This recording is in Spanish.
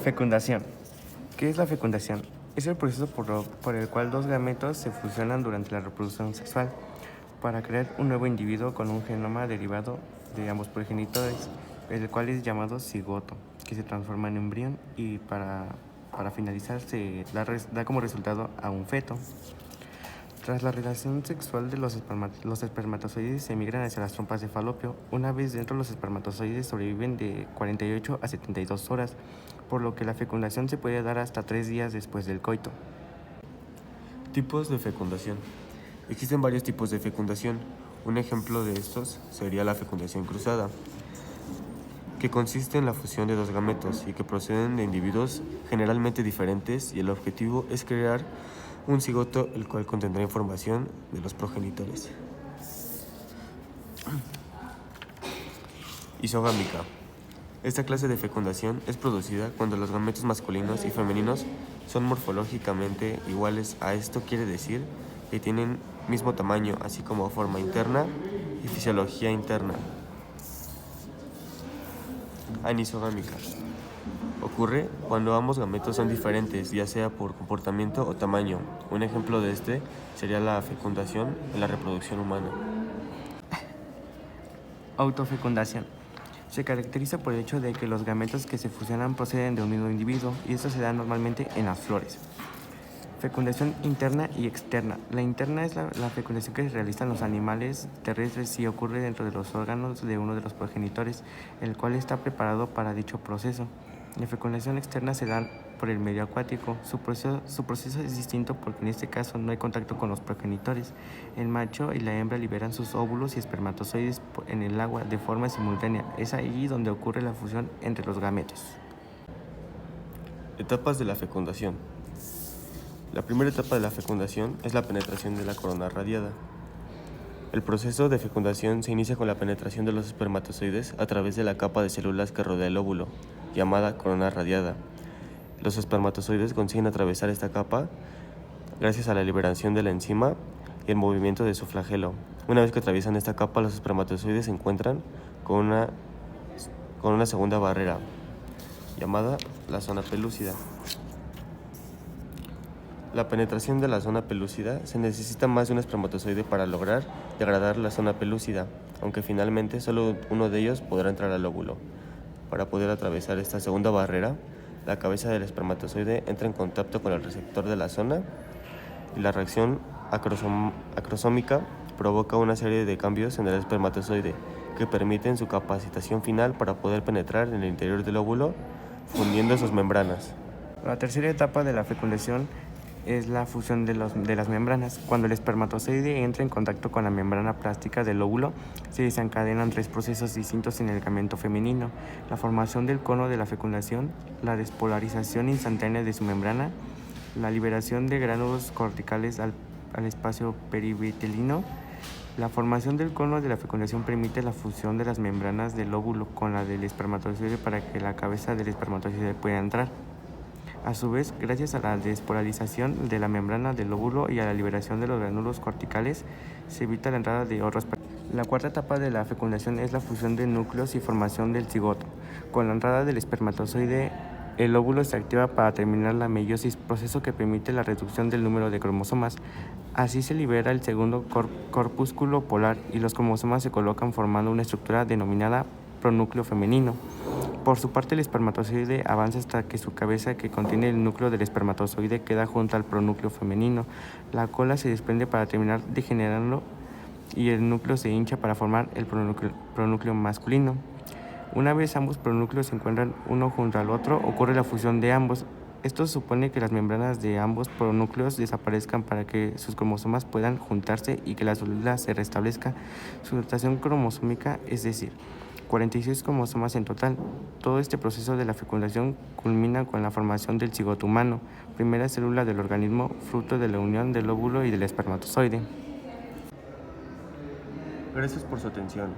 Fecundación. ¿Qué es la fecundación? Es el proceso por el cual dos gametos se fusionan durante la reproducción sexual para crear un nuevo individuo con un genoma derivado de ambos progenitores, el cual es llamado cigoto, que se transforma en embrión y para finalizar se da como resultado a un feto. Tras la relación sexual de los espermatozoides se migran hacia las trompas de falopio. Una vez dentro, los espermatozoides sobreviven de 48 a 72 horas, por lo que la fecundación se puede dar hasta 3 días después del coito. Tipos de fecundación. Existen varios tipos de fecundación. Un ejemplo de estos sería la fecundación cruzada, que consiste en la fusión de dos gametos y que proceden de individuos generalmente diferentes, y el objetivo es crear un cigoto el cual contendrá información de los progenitores. Isogámica. Esta clase de fecundación es producida cuando los gametos masculinos y femeninos son morfológicamente iguales. A esto quiere decir que tienen mismo tamaño, así como forma interna y fisiología interna. Anisogámica. Ocurre cuando ambos gametos son diferentes, ya sea por comportamiento o tamaño. Un ejemplo de este sería la fecundación en la reproducción humana. Autofecundación. Se caracteriza por el hecho de que los gametos que se fusionan proceden de un mismo individuo, y esto se da normalmente en las flores. Fecundación interna y externa. La interna es la fecundación que realizan los animales terrestres y ocurre dentro de los órganos de uno de los progenitores, el cual está preparado para dicho proceso. La fecundación externa se da por el medio acuático. Su proceso es distinto porque en este caso no hay contacto con los progenitores. El macho y la hembra liberan sus óvulos y espermatozoides en el agua de forma simultánea. Es allí donde ocurre la fusión entre los gametos. Etapas de la fecundación. La primera etapa de la fecundación es la penetración de la corona radiada. El proceso de fecundación se inicia con la penetración de los espermatozoides a través de la capa de células que rodea el óvulo, llamada corona radiada. Los espermatozoides consiguen atravesar esta capa gracias a la liberación de la enzima y el movimiento de su flagelo. Una vez que atraviesan esta capa, los espermatozoides se encuentran con una segunda barrera, llamada la zona pelúcida. La penetración de la zona pelúcida. Se necesita más de un espermatozoide para lograr degradar la zona pelúcida, aunque finalmente solo uno de ellos podrá entrar al óvulo. Para poder atravesar esta segunda barrera, la cabeza del espermatozoide entra en contacto con el receptor de la zona y la reacción acrosómica provoca una serie de cambios en el espermatozoide que permiten su capacitación final para poder penetrar en el interior del óvulo, fundiendo sus membranas. La tercera etapa de la fecundación es la fusión de las membranas. Cuando el espermatozoide entra en contacto con la membrana plástica del óvulo, se desencadenan 3 procesos distintos en el gamento femenino: la formación del cono de la fecundación, la despolarización instantánea de su membrana, la liberación de gránulos corticales al espacio perivitelino. La formación del cono de la fecundación permite la fusión de las membranas del óvulo con la del espermatozoide para que la cabeza del espermatozoide pueda entrar. A su vez, gracias a la despolarización de la membrana del óvulo y a la liberación de los gránulos corticales, se evita la entrada de otros. La cuarta etapa de la fecundación es la fusión de núcleos y formación del cigoto. Con la entrada del espermatozoide, el óvulo se activa para terminar la meiosis, proceso que permite la reducción del número de cromosomas. Así se libera el segundo corpúsculo polar y los cromosomas se colocan formando una estructura denominada pronúcleo femenino. Por su parte, el espermatozoide avanza hasta que su cabeza, que contiene el núcleo del espermatozoide, queda junto al pronúcleo femenino. La cola se desprende para terminar degenerando y el núcleo se hincha para formar el pronúcleo masculino. Una vez ambos pronúcleos se encuentran uno junto al otro, ocurre la fusión de ambos. Esto supone que las membranas de ambos pronúcleos desaparezcan para que sus cromosomas puedan juntarse y que la célula se restablezca su dotación cromosómica, es decir, 46 cromosomas en total. Todo este proceso de la fecundación culmina con la formación del cigoto humano, primera célula del organismo, fruto de la unión del óvulo y del espermatozoide. Gracias por su atención.